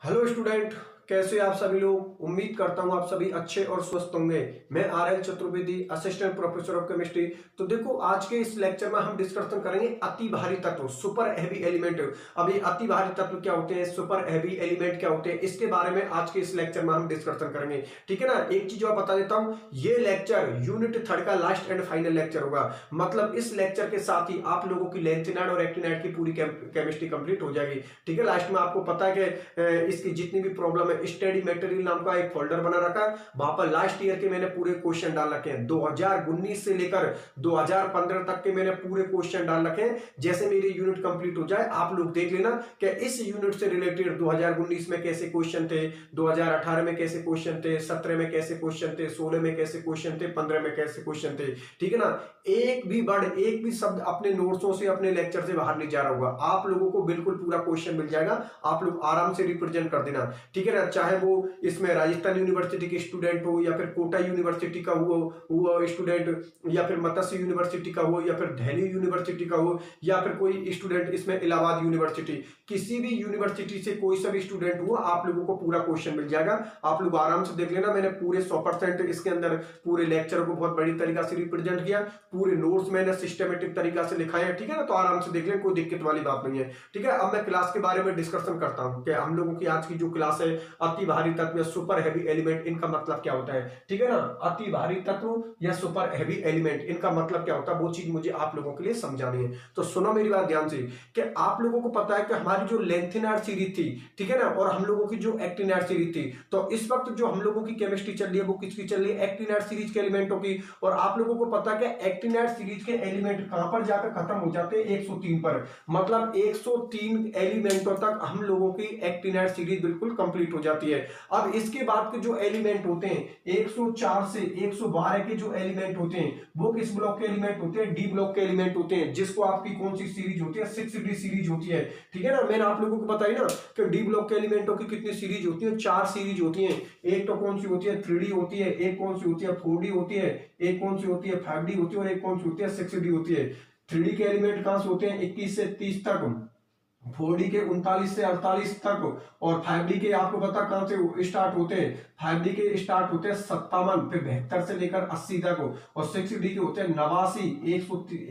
Hello student, कैसे आप सभी लोग। उम्मीद करता हूं आप सभी अच्छे और स्वस्थ होंगे। मैं R L Chaturvedi, assistant professor of chemistry. तो देखो, आज के इस लेक्चर में हम डिस्कशन करेंगे अति भारी तत्व, सुपर हैवी एलिमेंट। अभी अति भारी तत्व क्या होते हैं, सुपर हैवी एलिमेंट क्या होते हैं, इसके बारे में आज के इस लेक्चर में हम डिस्कशन करेंगे। ठीक है ना। एक चीज और बता देता हूं, ये लेक्चर यूनिट 3 का लास्ट एंड फाइनल लेक्चर होगा। मतलब इस लेक्चर के साथ ही आप लोगों की लेंथिनाइड और एक्टिनाइड की पूरी केमिस्ट्री कंप्लीट हो जाएगी। ठीक है। लास्ट में आपको पता है कि इसकी जितनी भी प्रॉब्लम है, स्टडी मटेरियल नाम का एक फोल्डर बना रखा है, वहां पर लास्ट ईयर के मैंने पूरे क्वेश्चन डाल रखे हैं। 2019 से लेकर 2015 तक के मैंने पूरे क्वेश्चन डाल रखे हैं। जैसे मेरी यूनिट कंप्लीट हो जाए आप लोग देख लेना कि इस यूनिट से रिलेटेड 2019 में कैसे क्वेश्चन थे, 2018 में कैसे क्वेश्चन थे, 17 में कैसे क्वेश्चन थे, 16 में कैसे क्वेश्चन थे, 15 में कैसे क्वेश्चन थे। ठीक है ना। एक भी वर्ड, एक भी शब्द अपने नोट्सों से, अपने लेक्चर से बाहर नहीं जा रहा होगा। आप लोगों को बिल्कुल पूरा क्वेश्चन मिल जाएगा, आप लोग आराम से रिप्रेजेंट कर देना। ठीक है ना। चाहे वो इसमें राजस्थान यूनिवर्सिटी के स्टूडेंट हो, या फिर कोटा यूनिवर्सिटी का हुआ स्टूडेंट, या फिर मत्स्य यूनिवर्सिटी का हो, या फिर दिल्ली यूनिवर्सिटी का हो, या फिर कोई स्टूडेंट इसमें इलाहाबाद यूनिवर्सिटी, किसी भी यूनिवर्सिटी से कोई सा भी स्टूडेंट हुआ, आप लोगों को पूरा क्वेश्चन मिल जाएगा। आप लोग आराम से देख लेना। मैंने पूरे 100% इसके अंदर पूरे लेक्चर को बहुत बड़ी तरीका से रिप्रेजेंट किया, पूरे नोट्स मैंने सिस्टमेटिक तरीका से लिखा है। ठीक है ना। तो आराम से देख लें, कोई दिक्कत वाली बात नहीं है। ठीक है। अब मैं क्लास के बारे में डिस्कशन करता हूं कि हम लोगों की आज की जो क्लास है, अति भारी तत्व, सुपर हैवी एलिमेंट, इनका मतलब क्या होता है। ठीक है ना। अति भारी तत्व या सुपर हैवी एलिमेंट, इनका मतलब क्या होता है, वो चीज मुझे आप लोगों के लिए समझानी है। तो सुनो मेरी बात ध्यान से कि आप लोगों को पता है कि हमारी जो लेंथिनाइड सीरीज थी, ठीक है ना, और हम लोगों की जो एक्टिनाइड सीरीज थी, तो इस वक्त जो हम लोगों की केमिस्ट्री चल रही है वो किसकी चल रही है, एक्टिनाइड सीरीज के एलिमेंटों की। और आप लोगों को पता है कि एक्टिनाइड सीरीज के एलिमेंट कहां पर जाकर खत्म हो जाते हैं, 103 पर। मतलब 103 एलिमेंटों तक हम लोगों की एक्टिनाइड सीरीज बिल्कुल कंप्लीट हो जाती है। अब इसके बाद के जो एलिमेंट होते हैं, 104 से 112 के जो एलिमेंट होते हैं, वो किस ब्लॉक के एलिमेंट होते हैं, डी ब्लॉक के एलिमेंट होते हैं, जिसको आपकी कौन सी सीरीज होती है, 6D सीरीज होती है। ठीक है ना। मैंने आप लोगों को बताई ना कि डी ब्लॉक के एलिमेंटों की कितनी सीरीज होती है, 4 सीरीज होती है। एक तो कौन सी होती है, 3D होती है, एक कौन सी होती है, 4D होती है, एक कौन सी होती है, 5D होती है, और एक कौन सी होती है, 6D होती है। 3D के एलिमेंट कहां से होते हैं, 21 से 30 तक, 4D के 39 से 48 तक, और 5D के आपको पता कहां से स्टार्ट होते हैं, 5D के स्टार्ट होते हैं 57, फिर 72 से लेकर 80 तक, और 6D के होते हैं 89,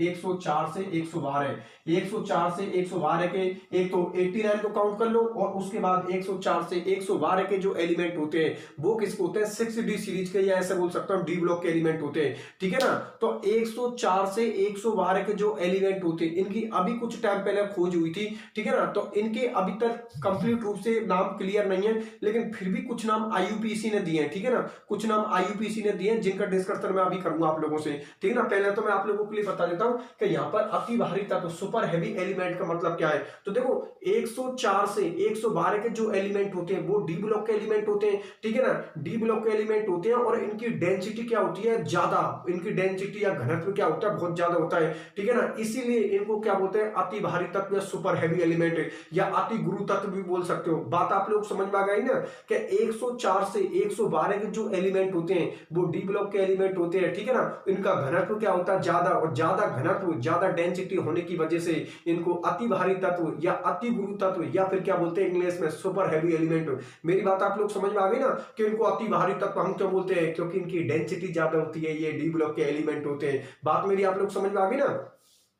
104 से 112, 104 से 112 के, एक तो 89 को काउंट कर लो, और उसके बाद 104 से 112 के जो एलिमेंट होते हैं वो किसको होते हैं, 6D सीरीज के, या ऐसे बोल सकता हूं डी ब्लॉक के एलिमेंट होते हैं। ठीक है ना। तो 104 से 112 के जो एलिमेंट होते हैं, इनकी अभी कुछ टाइम पहले खोज हुई थी। ठीक है ना। तो इनके अभी तक कंप्लीट रूप से नाम क्लियर नहीं है, लेकिन फिर भी कुछ नाम आईयूपीएसी ने दिए हैं। ठीक है ना। कुछ नाम आईयूपीएसी ने दिए हैं, जिनका डिस्कशन मैं अभी करूंगा आप लोगों से। ठीक है ना। पहले तो मैं आप लोगों के लिए बता देता हूं कि यहां पर अति भारी तत्व, सुपर हैवी एलिमेंट का मतलब क्या है। तो देखो, 104 से 112 के जो एलिमेंट होते हैं वो डी ब्लॉक के एलिमेंट होते हैं। ठीक है ना। डी ब्लॉक के एलिमेंट होते हैं, और इनकी डेंसिटी क्या होती है, ज्यादा। इनकी डेंसिटी या घनत्व क्या होता है, बहुत ज्यादा होता है। ठीक है ना। इसीलिए इनको क्या बोलते हैं, अति भारी तत्व या सुपर हैवी एलिमेंट, या अति गुरु तत्व भी बोल सकते हो। बात आप लोग समझ में आ गई ना कि 104 से 112 के जो एलिमेंट होते हैं वो डी ब्लॉक के एलिमेंट होते हैं। ठीक है ना। इनका घनत्व क्या होता है, ज्यादा, और ज्यादा घनत्व, ज्यादा डेंसिटी होने की वजह से इनको अति भारी तत्व या अति गुरु तत्व, या फिर क्या बोलते हैं इंग्लिश में, सुपर हैवी एलिमेंट। मेरी बात आप लोग समझ में आ गई ना कि इनको अति भारी तत्व हम क्यों बोलते हैं, क्योंकि इनकी डेंसिटी ज्यादा होती है, ये डी ब्लॉक के एलिमेंट होते हैं। बात मेरी आप लोग समझ में आ गई ना।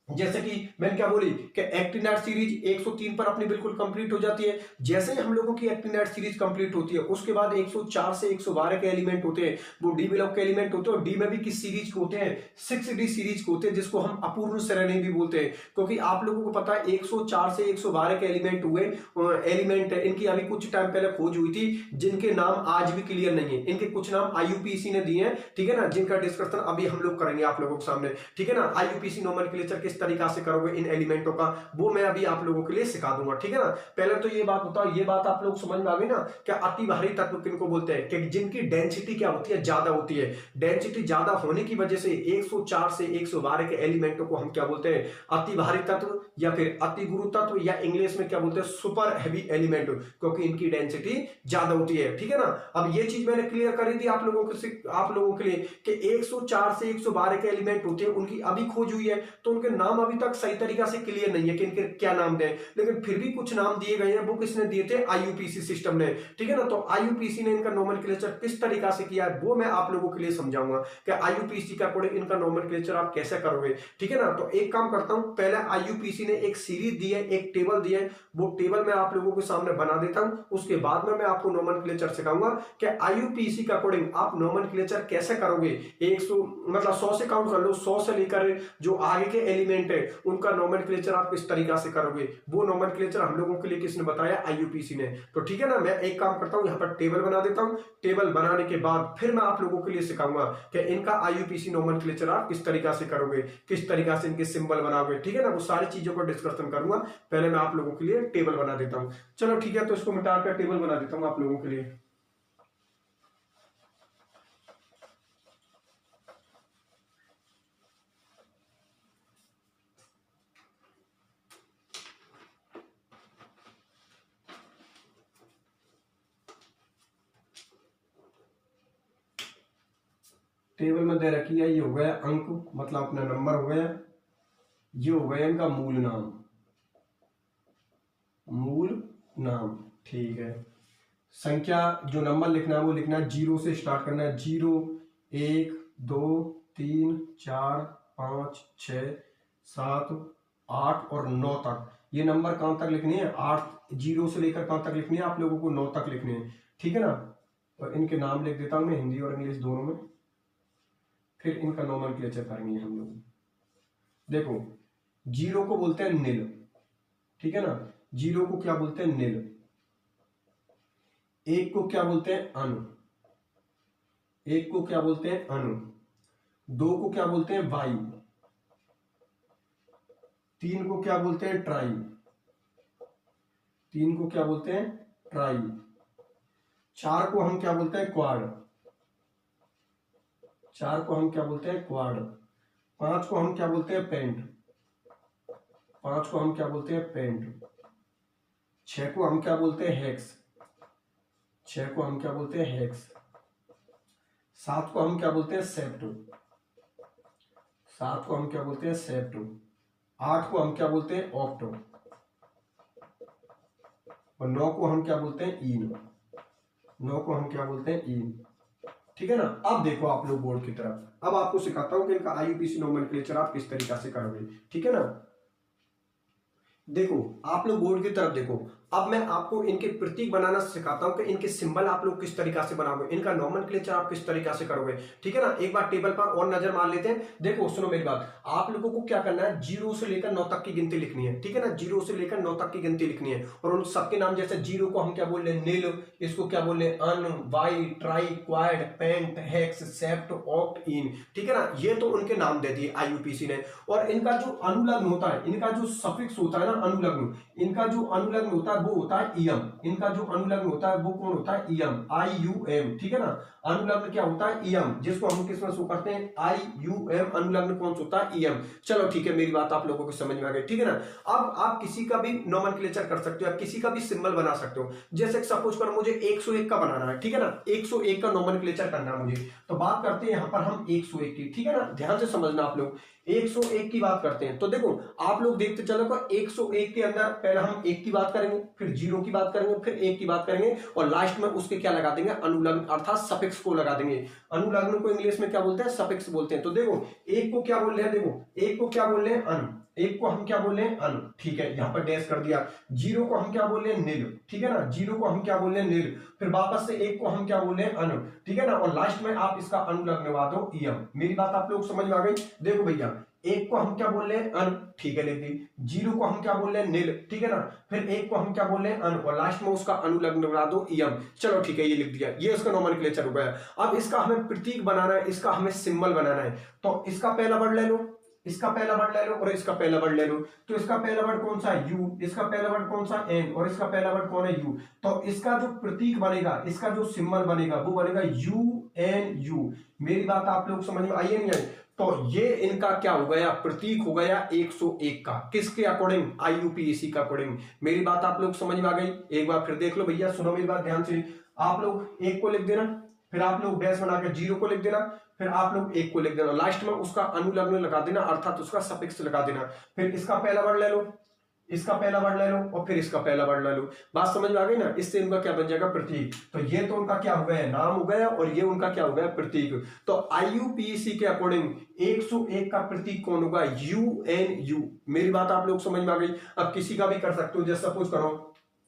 जैसे कि मैंने क्या बोली कि एक्टिनाइड सीरीज 103 पर अपनी बिल्कुल कंप्लीट हो जाती है। जैसे ही हम लोगों की एक्टिनाइड सीरीज कंप्लीट होती है, उसके बाद 104 से 112 के एलिमेंट होते हैं, वो डी ब्लॉक के एलिमेंट होते हैं। और डी में भी किस सीरीज को होते हैं, 6D सीरीज को होते हैं, जिसको हम अपूर्ण श्रेणी भी बोलते हैं। क्योंकि आप लोगों को पता है 104 से 112 के एलिमेंट हुए, एलिमेंट है, इनकी अभी कुछ टाइम पहले खोज हुई थी, जिनके नाम आज भी क्लियर नहीं है। इनके कुछ नाम आईयूपीएसी ने दिए हैं। ठीक है ना। जिनका डिस्कशन अभी हम लोग करेंगे आप लोगों के सामने। ठीक है ना। आईयूपीएसी नोमेनक्लेचर किस तरीका से करोगे इन एलिमेंटों का, वो मैं अभी आप लोगों के लिए सिखा दूंगा। ठीक है ना। पहले तो ये बात बताओ, ये बात आप लोग समझ में आ गई ना, क्या अति भारी तत्व किनको बोलते हैं, कि जिनकी डेंसिटी क्या होती है, ज्यादा होती है। डेंसिटी ज्यादा होने की वजह से 104 से 112 के एलिमेंटों को हम क्या बोलते हैं, अति भारी तत्व, या फिर अति गुरु तत्व, या इंग्लिश में क्या बोलते हैं, सुपर हैवी एलिमेंट, क्योंकि इनकी डेंसिटी ज्यादा होती है। ठीक है ना। अब ये चीज मैंने क्लियर करी थी आप लोगों के लिए कि 104 से 112 के एलिमेंट होते हैं, उनकी अभी खोज हुई है, तो उनके नाम नाम अभी तक सही तरीका से क्लियर नहीं है कि इनके क्या नाम दें, लेकिन फिर भी कुछ नाम दिए गए हैं। वो किसने दिए थे? आईयूपीसी सिस्टम ने, ठीक है ना। तो आईयूपीसी ने इनका नोमेनक्लेचर किस तरीका से किया है वो मैं आप लोगों के लिए समझाऊंगा कि आईयूपीसी का अकॉर्डिंग इनका नोमेनक्लेचर आप कैसे करोगे, ठीक है ना। तो एक काम करता हूं, पहले आईयूपीसी ने एक सीरीज दी है, एक टेबल दी है, वो टेबल मैं आप लोगों के सामने बना देता हूं। उसके बाद में मैं आपको नोमेनक्लेचर सिखाऊंगा कि आईयूपीसी का अकॉर्डिंग आप नोमेनक्लेचर कैसे करोगे। 100 मतलब 100 से काउंट कर लो, 100 से लेकर जो आगे के एलिमेंट है उनका नोमेनक्लेचर आप किस तरीका से करोगे, वो नोमेनक्लेचर हम लोगों के लिए किसने बताया? आईयूपीसी ने। तो ठीक है ना, मैं एक काम करता हूं, यहाँ पर टेबल बना देता हूं। टेबल बनाने के बाद फिर मैं आप लोगों के लिए सिखाऊंगा कि इनका आईयूपीसी नोमेनक्लेचर आप किस तरीका से करोगे, किस तरीका से इनके सिंबल बनाओगे, ठीक है ना। वो सारी चीजों को डिस्कशन करूंगा। पहले मैं आप लोगों के लिए टेबल बना देता हूं। चलो ठीक है, तो इसको मिटाकर टेबल बना देता हूं आप लोगों के लिए। टेबल में दे रखी है, ये हो गया अंक, मतलब अपना नंबर हो गया, ये हो गया इनका मूल नाम, मूल नाम, ठीक है। संख्या जो नंबर लिखना है वो लिखना है, 0 से स्टार्ट करना है, 0 1 2 3 4 5 6 7 8 और 9 तक। ये नंबर कहां तक लिखनी है? 8, 0 से लेकर कहां तक लिखनी है? आप लोगों को 9 तक लिखनी है, ठीक है ना। तो इनके नाम लिख देता हूं मैं हिंदी और इंग्लिश दोनों में, फिर इनका नोमेनक्लेचर करेंगे हम लोग। देखो, 0 को बोलते हैं नील, ठीक है ना। 0 को क्या बोलते हैं? नील। 1 को क्या बोलते हैं? अनु। 1 को क्या बोलते हैं? अनु। 2 को क्या बोलते हैं? वाई। 3 को क्या बोलते हैं? ट्राई। 3 को क्या बोलते हैं? ट्राई। 4 को हम क्या बोलते हैं? क्वाड। 4 को हम क्या बोलते हैं? क्वाड। 5 को हम क्या बोलते हैं? पेंट। 5 को हम क्या बोलते हैं? पेंट। 6 को हम क्या बोलते हैं? हेक्स। 6 को हम क्या बोलते हैं? हेक्स। 7 को हम क्या बोलते हैं? सेप्टो। 7 को हम क्या बोलते हैं? सेप्टो। 8 को हम क्या बोलते हैं? ऑक्टो। और 9 को हम क्या बोलते हैं? इन। 9 को हम क्या बोलते हैं? इन, ठीक है ना। अब देखो आप लोग बोर्ड की तरफ, अब आपको सिखाता हूं कि इनका आईयूपीसी नोमेनक्लेचर आप किस तरीका से करोगे, ठीक है ना। देखो आप लोग बोर्ड की तरफ देखो, अब मैं आपको इनके प्रतीक बनाना सिखाता हूं कि इनके सिंबल आप लोग किस तरीका से बनाओगे, इनका नोमेनक्लेचर आप किस तरीका से करोगे, ठीक है ना। एक बार टेबल पर और नजर मार लेते हैं। देखो सुनो मेरी बात, आप लोगों को क्या करना है? 0 से लेकर 9 तक की गिनती लिखनी है, ठीक है ना। 0 से लेकर 9 तक की गिनती लिखनी है, और उन सबके नाम, जैसे 0 को हम क्या बोल रहे हैं? नील। इसको क्या बोल रहे हैं? Un, bi, tri, quad, pent, hex, sept, oct, enn, ठीक है ना। ये तो उनके नाम दे दिए आईयूपीसी ने। और इनका जो अनुलग्न होता है, इनका जो सफिक्स होता है ना, अनुलग्न, इनका जो अनुलग्न होता है वो होता है इयम। इनका जो अनुलग्न होता है वो कौन होता है? इयम, IUM, ठीक है ना। अनुलग्न क्या होता है? इयम, जिसको हम किस में शो करते हैं? IUM। अनुलग्न कौन सा होता है? इयम। चलो ठीक है, मेरी बात आप लोगों को समझ में आ गई, ठीक है ना। अब आप किसी का भी नोमेनक्लेचर कर सकते हो, आप किसी का भी सिंबल बना सकते हो। जैसे सपोज करो मुझे 101 का बनाना है, ठीक है ना। 101 का नोमेनक्लेचर करना है मुझे, तो बात करते हैं यहां पर हम 101 की, ठीक है ना। ध्यान से समझना आप लोग, 101 की बात करते हैं। तो देखो आप लोग देखते चलो, 101 के अंदर पहले हम 1 की बात करेंगे, फिर 0 की बात करेंगे, फिर 1 की बात करेंगे, और लास्ट में उसके क्या लगा देंगे? अनुलग्न, अर्थात सफिक्स को लगा देंगे। अनुलग्न को इंग्लिश में क्या बोलते हैं? सफिक्स बोलते हैं। तो देखो 1 को क्या बोल रहे हैं? देखो 1 को क्या बोल रहे हैं? अन। 1 को हम क्या बोल रहे हैं? अन, ठीक है, यहां पर डैश कर दिया। 0 को हम क्या बोल रहे हैं? नील, ठीक है ना। 0 को हम क्या बोल रहे हैं? नील। फिर वापस से 1 को हम क्या बोल रहे हैं? अन, ठीक है ना। और लास्ट में आप इसका अनुलग्न लगा दो इयम। मेरी बात आप लोग समझ में आ गई? देखो भैया, 1 को हम क्या बोल रहे हैं? अन, ठीक है, लिख दी। 0 को हम क्या बोल रहे हैं? नील, ठीक है ना। फिर 1 को हम क्या बोल रहे हैं? अन, और लास्ट में उसका अनुलग्न लगा दो इयम। चलो ठीक है, ये लिख दिया, ये उसका नोमेनक्लेचर हो गया। अब इसका हमें प्रतीक बनाना है, इसका हमें सिंबल बनाना है। तो इसका पहला वर्ड ले लो, इसका पहला वर्ड ले लो, और इसका पहला वर्ड ले लो। तो इसका पहला वर्ड कौन सा है? यू। इसका पहला वर्ड कौन सा? एन। और इसका पहला वर्ड कौन है? यू। तो इसका जो प्रतीक बनेगा, इसका जो सिंबल बनेगा वो बनेगा UNU। मेरी बात आप लोग समझ में आई है नहीं आई? तो ये इनका क्या हो गया? प्रतीक हो गया 101 का। किसके अकॉर्डिंग? IUPAC का अकॉर्डिंग। मेरी बात आप लोग समझ में आ गई? एक बार फिर देख लो भैया, सुनो मेरी बात ध्यान से। आप लोग 1 को लिख देना, फिर आप लोग डैश बनाकर 0 को लिख देना, फिर आप लोग एक को लिख देना, लास्ट में उसका अनुलग्न लगा देना अर्थात उसका सफिक्स लगा देना। फिर इसका पहला वर्ड ले लो, इसका पहला वर्ड ले लो और फिर इसका पहला वर्ड ले लो। बात समझ में आ गई ना? इससे इनका क्या बन जाएगा? प्रतीक। तो ये तो उनका क्या हो गया? नाम हो गया और ये उनका क्या हो गया? प्रतीक। तो IUPAC के अकॉर्डिंग 101 का प्रतीक कौन होगा? UNU। मेरी बात आप लोग समझ में आ गई? अब किसी का भी कर सकते हो, जैसे सपोज करो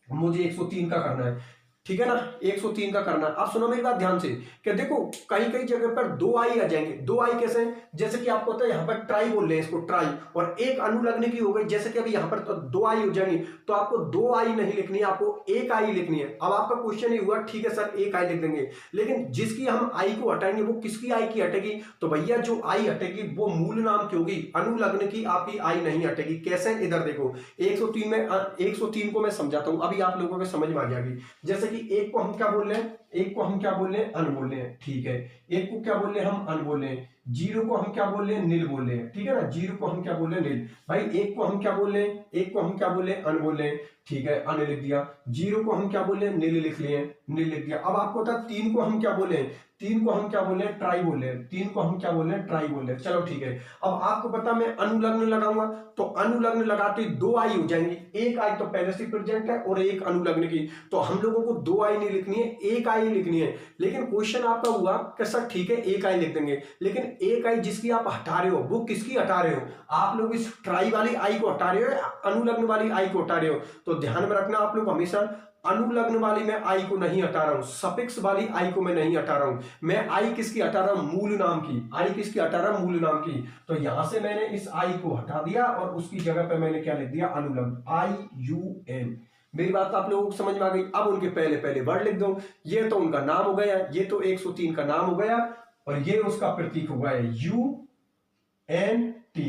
मुझे 103 का करना है, ठीक है ना, 103 का करना है। आप सुनो मेरी बात ध्यान से कि देखो कई कई जगह पर 2 आई आ जाएंगे। 2 आई कैसे? जैसे कि आपको पता है यहाँ पर ट्राई बोल रहे हैं इसको, ट्राई, और एक अनुलग्न की हो गई, जैसे कि अभी यहाँ पर तो 2 आई हो जाएंगी, तो आपको 2 आई नहीं लिखनी है, आपको 1 आई लिखनी है। अब आपका क्वेश्चन ये हुआ, ठीक है सर 1 आई लिख देंगे, लेकिन जिसकी हम आई को हटाएंगे वो किसकी आई की हटेगी? तो भैया जो आई हटेगी वो मूल नाम की होगी, अनुलग्न की आपकी आई नहीं हटेगी। कैसे? इधर देखो 103 में 103 को मैं समझाता हूं, अभी आप लोगों को समझ में आ जाएगी। जैसे कि एक को हम क्या बोल रहे हैं? एक को हम क्या बोल रहे हैं? अन बोल रहे हैं, ठीक है। एक को क्या बोल रहे हैं? हम अन बोल रहे हैं। जीरो को हम क्या बोल रहे हैं? नील बोल रहे हैं, ठीक है ना। जीरो को हम क्या बोल रहे हैं? नील। भाई एक को हम क्या बोल रहे हैं? एक को हम क्या बोल रहे हैं? अन बोल रहे हैं, ठीक है, अन लिख दिया। जीरो को हम क्या बोल रहे हैं? नील लिख लिए, नील लिख दिया। अब आपको पता 3 को हम क्या बोले हैं? 3 को हम क्या बोल रहे हैं? ट्राई बोल रहे हैं। 3 को हम क्या बोल रहे हैं? ट्राई बोल रहे हैं। चलो ठीक है। अब आपको पता मैं अनुलग्न लगाऊंगा, तो अनुलग्न लगाते 2 आई हो जाएंगी। 1 आई तो पहले से प्रेजेंट है और एक अनुलग्न की, तो हम लोगों को 2 आई नहीं लिखनी है, 1 आई लिखनी है। लेकिन क्वेश्चन आपका हुआ कि सर ठीक है 1 आई लिख देंगे, लेकिन 1 आई जिसकी आप हटा रहे हो वो किसकी हटा रहे हो? आप लोग इस ट्राई वाली आई को हटा रहे हो या अनुलग्न वाली आई को हटा रहे हो? तो ध्यान में रखना आप लोग हमेशा, अनुलग्न वाली मैं आई को नहीं हटा रहा हूं, सफिक्स वाली आई को मैं नहीं हटा रहा हूं। मैं आई किसकी हटा रहा हूं? मूल नाम की। आई किसकी हटा रहा हूं? मूल नाम की। तो यहां से मैंने इस आई को हटा दिया और उसकी जगह पे मैंने क्या लिख दिया? अनुलग्न, IUN। मेरी बात आप लोगों को समझ में आ गई? अब उनके पहले पहले वर्ड लिख दो। ये तो उनका नाम हो गया, ये तो 103 का नाम हो गया, और ये उसका प्रतीक हो गया UNT।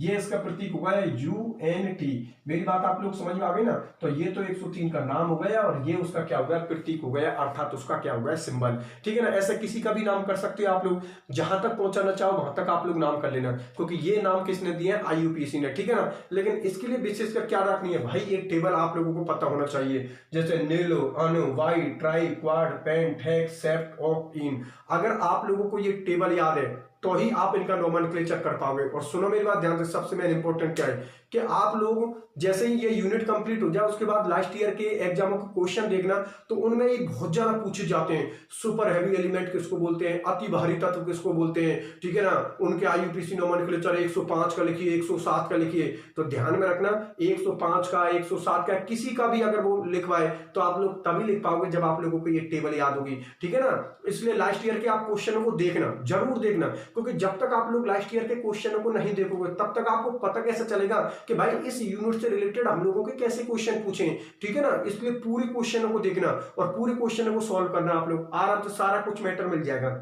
ये इसका प्रतीक हुआ है UNT। मेरी बात आप लोग समझ में आ गई ना? तो ये तो 103 का नाम हो गया और ये उसका क्या हो गया? प्रतीक हो गया, अर्थात उसका क्या हो गया? सिंबल, ठीक है ना। ऐसा किसी का भी नाम कर सकते हो आप लोग, जहां तक पहुंचाना चाहो वहां तक आप लोग नाम कर लेना, क्योंकि ये नाम किसने दिया है? IUPAC ने, ठीक है ना। लेकिन इसके लिए विशेष कर क्या रखनी है भाई? एक टेबल आप लोगों को पता होना चाहिए, जैसे nil, un, bi, tri, quad, pent, hex, sept, oct, enn. अगर आप लोगों को ये टेबल याद है तो ही आप इनका नोमेनक्लेचर कर पाओगे। और सुनो मेरी बात ध्यान से, सबसे मेन इंपॉर्टेंट क्या है कि आप लोग जैसे ही ये यूनिट कंप्लीट हो जाए उसके बाद लास्ट ईयर के एग्जामों को क्वेश्चन देखना, तो उनमें ये बहुत ज्यादा पूछे जाते हैं। सुपर हैवी एलिमेंट किसको बोलते हैं? अति भारी तत्व किसको बोलते हैं? ठीक है ना। उनके IUPAC नोमेनक्लेचर 105 का लिखिए, 107 का लिखिए। तो ध्यान में रखना 105 का, 107 का, किसी का भी अगर वो लिखवाए तो आप लोग तभी लिख पाओगे जब आप लोगों को ये टेबल याद होगी, ठीक है ना। इसलिए लास्ट ईयर के आप क्वेश्चनों को देखना, जरूर देखना, क्योंकि जब तक आप लोग लास्ट ईयर के क्वेश्चनों को नहीं देखोगे तब तक आपको पता कैसे चलेगा कि भाई इस यूनिट से रिलेटेड हम लोगों के कैसे क्वेश्चन पूछे, ठीक है ना। इसलिए पूरे क्वेश्चनों को देखना और पूरे क्वेश्चनों को सॉल्व करना। आप लोग आराम से सारा कुछ मैटर मिल जाएगा।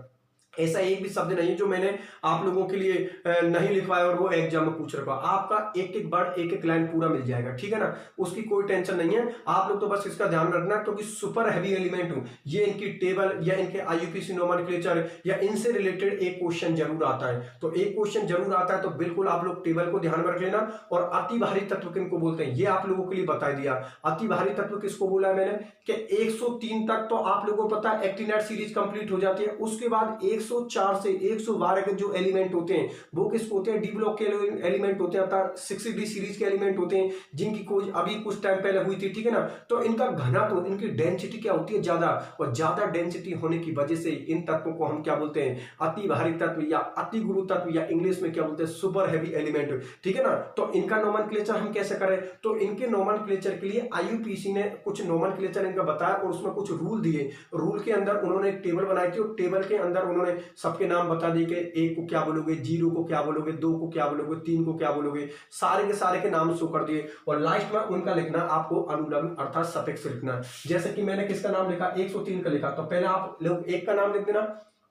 ऐसा एक भी शब्द नहीं है जो मैंने आप लोगों के लिए नहीं लिखवाया और वो एग्जाम में पूछ रखा। आपका एक एक वर्ड, एक एक लाइन पूरा मिल जाएगा, ठीक है ना। उसकी कोई टेंशन नहीं है। आप लोग तो बस इसका ध्यान रखना, क्योंकि सुपर हैवी एलिमेंट हूं, ये इनकी टेबल या इनके IUPAC नोमेनक्लेचर या इनसे रिलेटेड एक क्वेश्चन जरूर आता है। तो एक क्वेश्चन जरूर आता है, तो बिल्कुल आप लोग टेबल को ध्यान में रख लेना। और अति भारी तत्व किनको बोलते हैं ये आप लोगों के लिए बता दिया। अति भारी तत्व किसको बोला है मैंने कि 103 तक तो आप लोगों को पता है एक्टिनेट सीरीज कंप्लीट हो जाती है। उसके बाद 104 से 112 के जो एलिमेंट होते हैं वो किसको होते हैं? डी ब्लॉक के एलिमेंट होते हैं, अर्थात 60D सीरीज के एलिमेंट होते हैं, जिनकी खोज अभी कुछ टाइम पहले हुई थी, ठीक है ना। तो इनका घनत्व, इनकी डेंसिटी क्या होती है? ज्यादा। और ज्यादा डेंसिटी होने की वजह से इन तत्वों को हम क्या बोलते हैं? अति भारी तत्व या अति गुरु तत्व, या इंग्लिश में क्या बोलते हैं? सुपर हैवी एलिमेंट, ठीक है ना। तो इनका नोमेनक्लेचर हम कैसे करें? तो इनके नोमेनक्लेचर के लिए IUPAC ने कुछ नोमेनक्लेचर इनका बताया और उसमें कुछ रूल दिए। रूल के अंदर उन्होंने एक टेबल बनाई थी और टेबल के अंदर उन्होंने सबके नाम बता दिए कि 1 को क्या बोलोगे, 0 को क्या बोलोगे, 2 को क्या बोलोगे, 3 को क्या बोलोगे, सारे के नाम शो कर दिए। और लास्ट में उनका लिखना आपको अनुलग्न अर्थात सफिक्स लिखना। जैसे कि मैंने किसका नाम लिखा? 103 का लिखा, तो पहले आप लोग 1 का नाम लिख देना,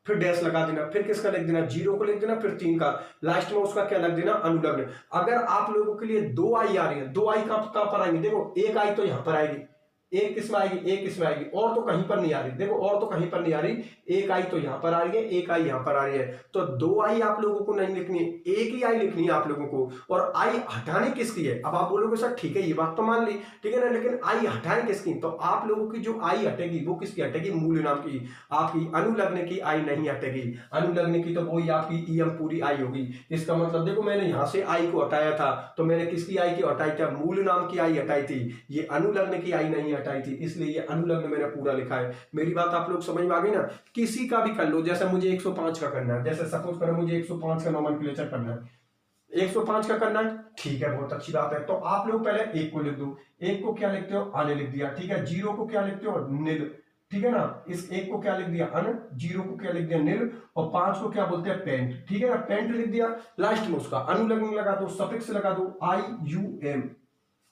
फिर डैश लगा देना, फिर किसका लिख देना? 0 को लिख देना, फिर 3 का, लास्ट में उसका क्या लग देना? अनुलग्न। अगर आप लोगों के लिए 2 आई आ रही है, 2 आई कहां पर आएंगे? देखो 1 आई तो यहां पर आएगी, एक किसमें आएगी, एक किसमें आएगी, और तो कहीं पर नहीं आ रही। देखो और तो कहीं पर नहीं आ रही, एक आई तो यहां पर आ रही है, एक आई यहां पर आ रही है। तो दो आई आप लोगों को नहीं लिखनी है, एक ही आई लिखनी है आप लोगों को। और आई हटाने किसकी है? अब आप बोलोगे सर ठीक है ये बात तो मान ली, ठीक है ना, लेकिन आई हटाने किसकी? तो आप लोगों की जो आई हटेगी वो किसकी हटेगी? मूल नाम की। आपकी अनुलग्न की आई नहीं हटेगी। अनुलग्न की तो वही आपकी ईएम पूरी आई होगी। इसका मतलब देखो मैंने यहां से आई को हटाया था, तो मैंने किसकी आई की हटाई थी? मूल नाम की आई हटाई थी, ये अनुलग्न की आई नहीं हटाई थी, इसलिए ये अनुलग्न मैंने पूरा लिखा है। मेरी बात आप लोग समझ में आ गई ना? किसी का भी कर लो, जैसे मुझे 105 का करना है, जैसे सपोज करो मुझे 105 का नोमेनक्लेचर करना है, 105 का करना है, ठीक है, बहुत अच्छी बात है। तो आप लोग पहले एक को लिख दो, एक को क्या लिखते हो? अन लिख दिया, ठीक है। जीरो को क्या लिखते हो? नील, ठीक है ना। इस एक को क्या लिख दिया? अन, जीरो को क्या लिख दिया? नील, और 5 को क्या बोलते हैं? पेंट, ठीक है ना। पेंट लिख दिया, लास्ट में उसका अनुलग्न लगा दो, सफिक्स लगा दो, IUM,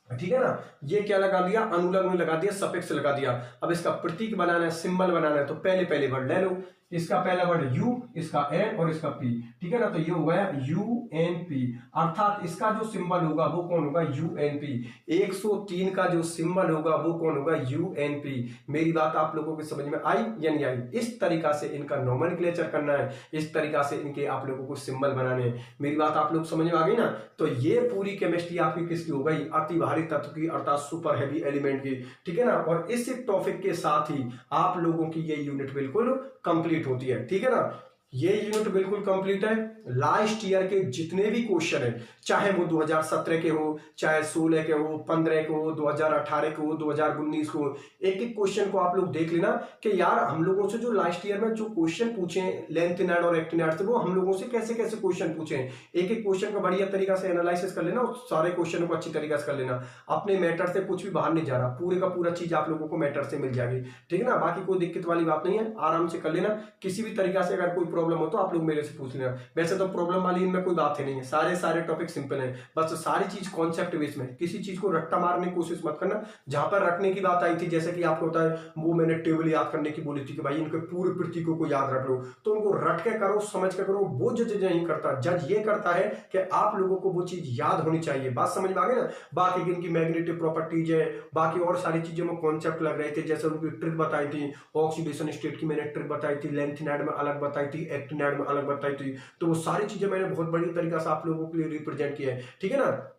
ठीक है ना। ये क्या लगा दिया? अनुलग्न लगा दिया, सफिक्स लगा दिया। अब इसका प्रतीक बनाना है, सिंबल बनाना है, तो पहले वर्ड ले लो। इसका पहला वर्ड यू, इसका एन और इसका पी, ठीक है ना। तो ये हो गया UNP, अर्थात इसका जो सिंबल होगा वो कौन होगा? UNP। 103 का जो सिंबल होगा वो कौन होगा? UNP। मेरी बात आप लोगों की समझ में आई या नहीं आई? इस तरीका से इनका नोमेनक्लेचर करना है, इस तरीका से इनके आप लोगों को सिंबल बनाने हैं। मेरी बात आप लोग समझ में आ गई ना? तो ये पूरी केमिस्ट्री आपकी किसकी हो गई? अति भारी तत्व की, अर्थात सुपर हैवी एलिमेंट की, ठीक है ना। और इस टॉपिक के साथ ही आप लोगों की ये यूनिट बिल्कुल कंप्लीट होती है, ठीक है ना। ये यूनिट बिल्कुल कंप्लीट है। लास्ट ईयर के जितने भी क्वेश्चन है, चाहे वो 2017 के हो, चाहे 16 के हो, 15 के हो, 2018 के हो, 2019 को, एक एक क्वेश्चन को आप लोग देख लेना कि यार हम लोगों से जो लास्ट ईयर में जो क्वेश्चन पूछे लेंथिनाइड और एक्टिनाइड से, वो हम लोगों से कैसे कैसे क्वेश्चन पूछे। एक एक क्वेश्चन का बढ़िया तरीका से एनालिसिस कर लेना और सारे क्वेश्चनों को अच्छी तरीके से कर लेना। अपने मैटर से कुछ भी बाहर नहीं जा रहा, पूरे का पूरा चीज आप लोगों को मैटर से मिल जाएगी, ठीक है ना। बाकी कोई दिक्कत वाली बात नहीं है, आराम से कर लेना। किसी भी तरीका से अगर कोई प्रॉब्लम हो तो आप लोग मेरे से पूछ लेना। वैसे तो प्रॉब्लम वाली इनमें कोई बात ही नहीं है, सारे टॉपिक सिंपल हैं। बस सारी चीज कॉन्सेप्ट बेस में, किसी चीज को रट्टा मारने की कोशिश मत करना। जहां पर रटने की बात आई थी, जैसे कि आपको होता है वो मैंने टेबल याद करने की बोली थी कि भाई इनके पूरे प्रतीकों को याद रख लो, तो उनको रट के करो, समझ के करो। वो जज नहीं करता, जज ये करता है कि आप लोगों को वो चीज याद होनी चाहिए। बात समझ में आ गई ना? बाकी इनकी मैग्नेटिक प्रॉपर्टीज है, बाकी और सारी चीजों में कॉन्सेप्ट लग रहे थे, जैसे उनकी ट्रिक बताई थी, ऑक्सीडेशन स्टेट की मैंने ट्रिक बताई थी, लेंथिनाइड में अलग बताई थी, एक्टिनाइड में अलग बताई थी। तो वो सारी चीजें मैंने बहुत बड़ी तरीके से आप लोगों के लिए रिप्रेजेंट किया है, ठीक है ना।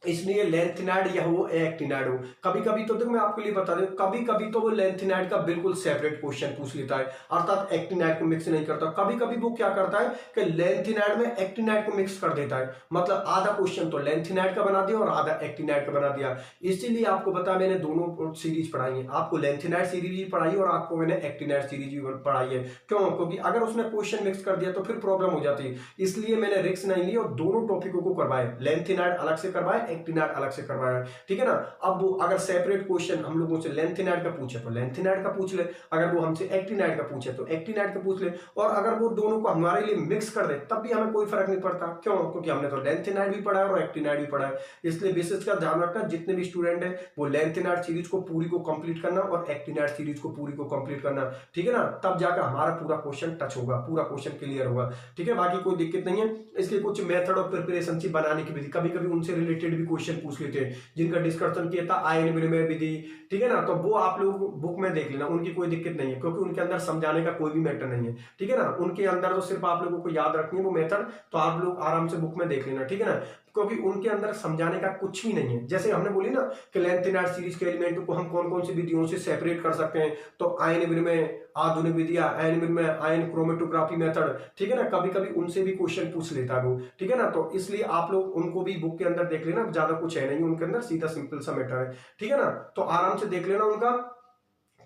इसलिए लेंथिनाइड या वो एक्टिनाइड हो, कभी कभी तो देखो मैं आपके लिए बता दूं, कभी कभी तो वो लेंथिनाइड का बिल्कुल सेपरेट क्वेश्चन पूछ लेता है, अर्थात एक्टिनाइड को मिक्स नहीं करता। कभी कभी वो क्या करता है कि लेंथिनाइड में एक्टिनाइड को मिक्स कर देता है, मतलब आधा क्वेश्चन तो लेंथिनाइड का बना दिया और आधा एक्टिनाइड का बना दिया। इसीलिए आपको बता, मैंने दोनों सीरीज पढ़ाई है, आपको लेंथिनाइड सीरीज भी पढ़ाई और आपको मैंने एक्टिनाइड सीरीज भी पढ़ाई है। क्यों? क्योंकि अगर उसने क्वेश्चन मिक्स कर दिया तो फिर प्रॉब्लम हो जाती है। इसलिए मैंने रिस्क नहीं ली और दोनों टॉपिकों को करवाए, लेंथिनाइड अलग से करवाए, एक्टिनाइड अलग से करवाया, ठीक है ना। अब वो अगर सेपरेट क्वेश्चन हम लोगों से लेंथिनाइड का पूछे तो लेंथिनाइड का पूछ ले, अगर वो हमसे एक्टिनाइड का पूछे तो एक्टिनाइड का पूछ ले, और अगर वो दोनों को हमारे लिए मिक्स कर दे तब भी हमें कोई फर्क नहीं पड़ता। क्यों? क्योंकि हमने तो लेंथिनाइड भी पढ़ा है और एक्टिनाइड भी पढ़ा है। इसलिए विशेष का ध्यान रखना, जितने भी स्टूडेंट है वो लेंथिनाइड सीरीज को पूरी को कंप्लीट करना और एक्टिनाइड सीरीज को पूरी को कंप्लीट करना, ठीक है ना। तब जाकर हमारा पूरा क्वेश्चन टच होगा, पूरा क्वेश्चन क्लियर होगा, ठीक है। बाकी कोई दिक्कत नहीं है। इसके कुछ मेथड ऑफ प्रिपरेशन से बनाने की विधि, कभी कभी उनसे रिलेटेड भी क्वेश्चन पूछ लेते हैं, जिनका डिस्कशन किया था आयन विनिमय विधि, ठीक है ना। तो वो आप लोग बुक में देख लेना, उनकी कोई दिक्कत नहीं है, क्योंकि उनके अंदर समझाने का कोई भी मैटर नहीं है, ठीक है ना। उनके अंदर तो सिर्फ आप लोगों को याद रखनी है वो मेथड, तो आप लोग आराम से बुक में देख लेना, ठीक है ना। क्योंकि उनके अंदर समझाने का कुछ भी नहीं है। जैसे हमने बोली ना कि लेंथिनाइड सीरीज के एलिमेंट को हम कौन कौन सी विधियों से सेपरेट कर सकते हैं, तो आयन विनिमय आधुनिक विधियां, आयन विनिमय, आयन क्रोमेटोग्राफी मेथड, ठीक है ना। कभी कभी उनसे भी क्वेश्चन पूछ लेता है वो, ठीक है ना। तो इसलिए आप लोग उनको भी बुक के अंदर देख लेना, ज्यादा कुछ है नहीं उनके अंदर, सीधा सिंपल सा मैटर है, ठीक है ना। तो आराम से देख लेना, उनका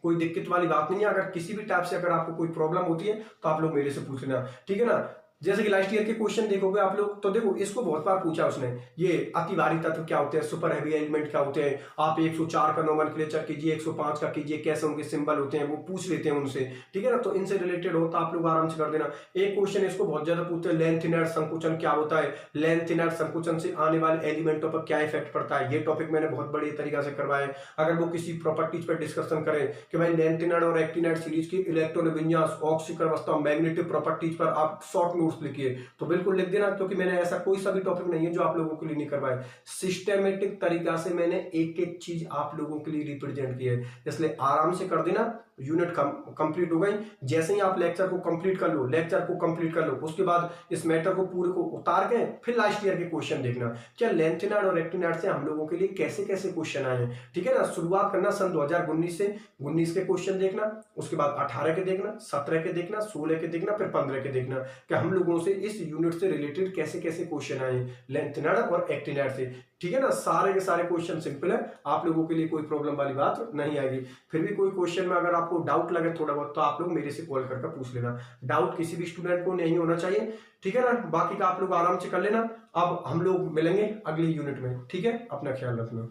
कोई दिक्कत वाली बात नहीं है। अगर किसी भी टाइप से अगर आपको कोई प्रॉब्लम होती है तो आप लोग मेरे से पूछ लेना, ठीक है ना। जैसे कि लास्ट ईयर के क्वेश्चन देखोगे आप लोग, तो देखो इसको बहुत बार पूछा उसने, ये अति भारी तत्व क्या होते हैं, सुपर हैवी एलिमेंट क्या होते हैं, आप 104 का नोमेनक्लेचर कीजिए, 105 का कीजिए, कैसे उनके सिंबल होते हैं वो पूछ लेते हैं उनसे, ठीक है ना। तो इनसे रिलेटेड होता आप लोग आराम से कर देना। एक क्वेश्चन इसको बहुत ज्यादा पूछते हैं, लेंथिनाइड संकुचन क्या होता है, लेंथिनाइड संकुचन से आने वाले एलिमेंटों पर क्या इफेक्ट पड़ता है, ये टॉपिक मैंने बहुत बड़ी तरीका से करवाया। अगर वो किसी प्रॉपर्टीज पर डिस्कशन करें कि भाई लेंथिनाइड और एक्टिनाइड सीरीज की इलेक्ट्रॉन विन्यास, ऑक्सीकरण अवस्था, मैग्नेटिक प्रॉपर्टीज पर आप शॉर्ट नोट्स लिखिए, तो बिल्कुल लिख देना, क्योंकि मैंने ऐसा कोई सा भी टॉपिक नहीं है जो आप लोगों के लिए नहीं करवाए। सिस्टमेटिक तरीका से मैंने एक एक चीज आप लोगों के लिए रिप्रेजेंट की है, इसलिए आराम से कर देना। यूनिट कंप्लीट हो गई। जैसे ही आप लेक्चर को कंप्लीट कर लो, उसके बाद इस मैटर को पूरे को उतार के फिर लास्ट ईयर के क्वेश्चन देखना, क्या लेंथेनार्ड और एक्टिनार्ड से हम लोगों के लिए कैसे कैसे क्वेश्चन आए हैं, ठीक है ना। शुरुआत करना सन 2019 से, 19 के क्वेश्चन देखना, उसके बाद 18 के देखना, 17 के देखना, 16 के देखना, फिर 15 के देखना कि हम लोगों से इस यूनिट से रिलेटेड कैसे कैसे क्वेश्चन आए हैं लेंथेनार्ड और एक्टिनार्ड से, ठीक है ना। सारे के सारे क्वेश्चन सिंपल है, आप लोगों के लिए कोई प्रॉब्लम वाली बात नहीं आएगी। फिर भी कोई क्वेश्चन में अगर आपको डाउट लगे थोड़ा बहुत, तो आप लोग मेरे से कॉल करके पूछ लेना। डाउट किसी भी स्टूडेंट को नहीं होना चाहिए, ठीक है ना। बाकी का आप लोग आराम से कर लेना। अब हम लोग मिलेंगे अगली यूनिट में, ठीक है। अपना ख्याल रखना।